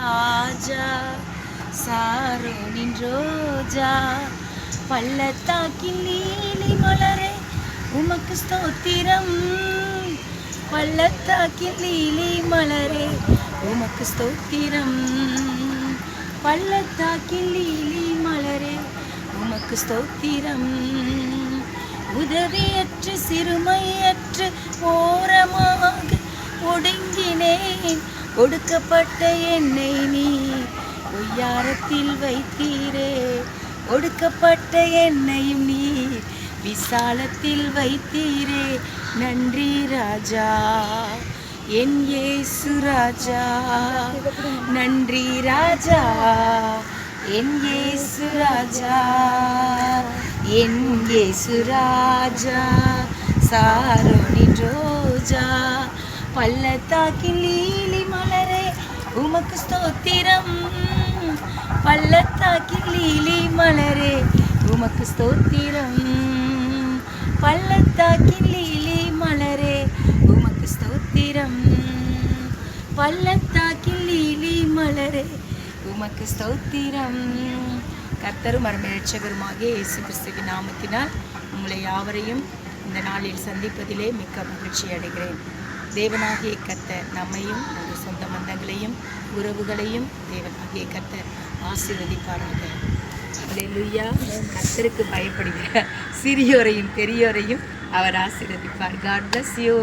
ராஜா சாரோனின் ரோஜா பள்ளத்தாக்கில் நீலி மலரே உமக்கு ஸ்தோத்திரம். பள்ளத்தாக்கில் நீலி மலரே உமக்கு ஸ்தோத்திரம். பள்ளத்தாக்கில் நீலி மலரே உமக்கு ஸ்தோத்திரம். உதவியற்று சிறுமையற்று ஓரமாக ஒடுங்கினேன். ஒடுக்கப்பட்ட என்னை நீ ஒய்யாரத்தில் வைத்தீரே. ஒடுக்கப்பட்ட என்னையும் நீ விசாலத்தில் வைத்தீரே. நன்றி ராஜா என் இயேசு ராஜா. நன்றி ராஜா என் இயேசு ராஜா. என் இயேசு ராஜா சாரோனின் ரோஜா பள்ளத்தாக்கில் நீலி மலரே உமக்கு ஸ்தோத்திரம். பள்ளத்தாக்கில் நீலி மலரே உமக்கு ஸ்தோத்திரம். பள்ளத்தாக்கில் நீலி மலரே உமக்கு ஸ்தோத்திரம். பள்ளத்தாக்கில் நீலி மலரே உமக்கு ஸ்தோத்திரம். கர்த்தரும் இரட்சகருமாகிய இயேசு கிறிஸ்துவின் நாமத்தினால் உங்களை யாவரையும் இந்த நாளில் சந்திப்பதிலே மிக்க மகிழ்ச்சி அடைகிறேன். தேவனாகிய கர்த்தர் நம்மையும் நம்முடைய சொந்த பந்தங்களையும் உறவுகளையும் தேவனாகிய கர்த்தர் ஆசீர்வதிப்பாராக. அல்லேலூயா. கர்த்தருக்கு பயப்படுகிற சிறியோரையும் பெரியோரையும் அவர் ஆசீர்வதிப்பார். God bless you.